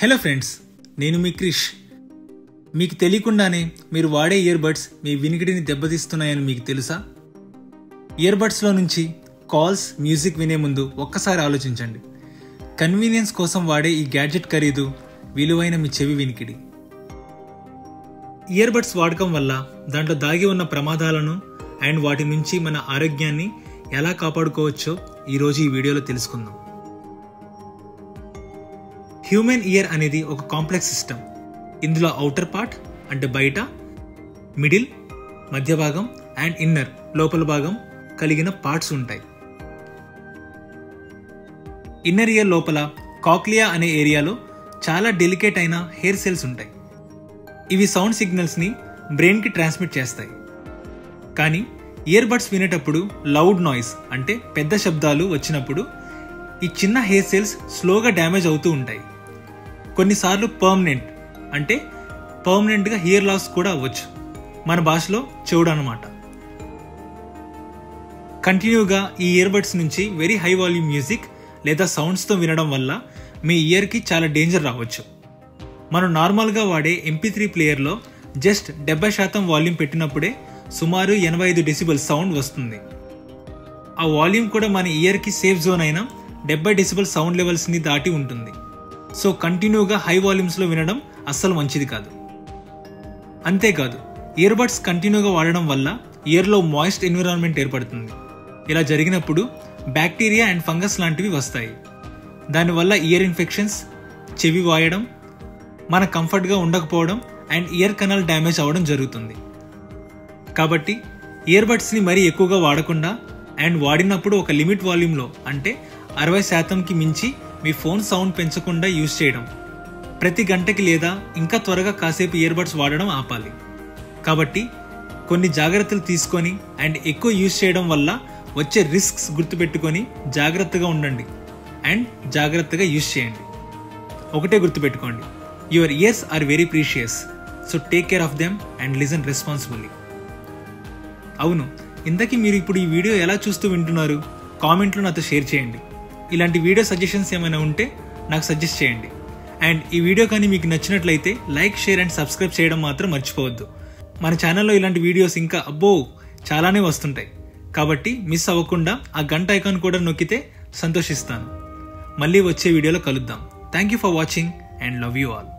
Hello friends, నేను మీ క్రిష్. మీకు తెలియకుండానే మీరు వాడే ఇయర్ బడ్స్ మీ వినికిడిని దెబ్బతీస్తున్నాయని మీకు తెలుసా? ఇయర్ బడ్స్లో నుంచి కాల్స్, మ్యూజిక్ వినే ముందు ఒక్కసారి ఆలోచించండి. కన్వీనియన్స్ కోసం వాడే ఈ గ్యాడ్జెట్ ఖరీదు విలువైన మీ చెవి వినికిడి. ఇయర్ బడ్స్ వాడకం వల్ల దాంట్లో దాగి ఉన్న ప్రమాదాలను అండ్ వాటి నుంచి మన ఆరోగ్యాన్ని ఎలా కాపాడుకోవచ్చో ఈరోజు ఈ వీడియోలో తెలుసుకుందాం. హ్యూమన్ ఇయర్ అనేది ఒక కాంప్లెక్స్ సిస్టమ్. ఇందులో ఔటర్ పార్ట్ అంటే బయట, మిడిల్ మధ్య భాగం అండ్ ఇన్నర్ లోపల భాగం కలిగిన పార్ట్స్ ఉంటాయి. ఇన్నర్ ఇయర్ లోపల కాక్లియా అనే ఏరియాలో చాలా డెలికేట్ అయిన హెయిర్ సెల్స్ ఉంటాయి. ఇవి సౌండ్ సిగ్నల్స్ని బ్రెయిన్కి ట్రాన్స్మిట్ చేస్తాయి. కానీ ఇయర్ బడ్స్ వినేటప్పుడు లౌడ్ నాయిస్ అంటే పెద్ద శబ్దాలు వచ్చినప్పుడు ఈ చిన్న హెయిర్ సెల్స్ స్లోగా డ్యామేజ్ అవుతూ ఉంటాయి. కొన్నిసార్లు పర్మనెంట్గా హియర్ లాస్ కూడా అవ్వచ్చు. మన భాషలో చెవుడు అన్నమాట. కంటిన్యూగా ఈ ఇయర్ బడ్స్ నుంచి వెరీ హై వాల్యూమ్ మ్యూజిక్ లేదా సౌండ్స్తో వినడం వల్ల మీ ఇయర్కి చాలా డేంజర్ రావచ్చు. మనం నార్మల్గా వాడే MP3 ప్లేయర్లో జస్ట్ 70% వాల్యూమ్ పెట్టినప్పుడే సుమారు 85 డెసిబెల్ సౌండ్ వస్తుంది. ఆ వాల్యూమ్ కూడా మన ఇయర్కి సేఫ్ జోన్ అయిన 70 డెసిబెల్ సౌండ్ లెవెల్స్ని దాటి ఉంటుంది. సో కంటిన్యూగా హై వాల్యూమ్స్లో వినడం అస్సలు మంచిది కాదు. అంతేకాదు, ఇయర్ బడ్స్ కంటిన్యూగా వాడడం వల్ల ఇయర్లో మాయిస్ట్ ఎన్విరాన్మెంట్ ఏర్పడుతుంది. ఇలా జరిగినప్పుడు బ్యాక్టీరియా అండ్ ఫంగస్ లాంటివి వస్తాయి. దానివల్ల ఇయర్ ఇన్ఫెక్షన్స్, చెవి వాయడం, మన కంఫర్ట్గా ఉండకపోవడం అండ్ ఇయర్ కెనాల్ డ్యామేజ్ అవ్వడం జరుగుతుంది. కాబట్టి ఇయర్ బడ్స్ని మరీ ఎక్కువగా వాడకుండా అండ్ వాడినప్పుడు ఒక లిమిట్ వాల్యూమ్లో అంటే 60%కి మించి మీ ఫోన్ సౌండ్ పెంచకుండా యూజ్ చేయడం, ప్రతి గంటకి లేదా ఇంకా త్వరగా కాసేపు ఇయర్ బడ్స్ వాడడం ఆపాలి. కాబట్టి కొన్ని జాగ్రత్తలు తీసుకొని అండ్ ఎక్కువ యూజ్ చేయడం వల్ల వచ్చే రిస్క్స్ గుర్తుపెట్టుకొని జాగ్రత్తగా ఉండండి అండ్ జాగ్రత్తగా యూజ్ చేయండి. ఒకటే గుర్తుపెట్టుకోండి, your years or very precious, so take care of them and listen responsibly. అవును, ఇంతకీ మీరు ఇప్పుడు ఈ వీడియో ఎలా చూస్తూ వింటున్నారు? కామెంట్లో నాతో షేర్ చేయండి. ఇలాంటి వీడియో సజెషన్స్ ఏమైనా ఉంటే నాకు సజెస్ట్ చేయండి. అండ్ ఈ వీడియో కానీ మీకు నచ్చినట్లయితే లైక్, షేర్ అండ్ సబ్స్క్రైబ్ చేయడం మాత్రం మర్చిపోవద్దు. మన ఛానల్లో ఇలాంటి వీడియోస్ ఇంకా చాలానే వస్తుంటాయి. కాబట్టి మిస్ అవ్వకుండా ఆ గంట ఐకాన్ కూడా నొక్కితే సంతోషిస్తాను. మళ్ళీ వచ్చే వీడియోలో కలుద్దాం. Thank you for watching and love you all.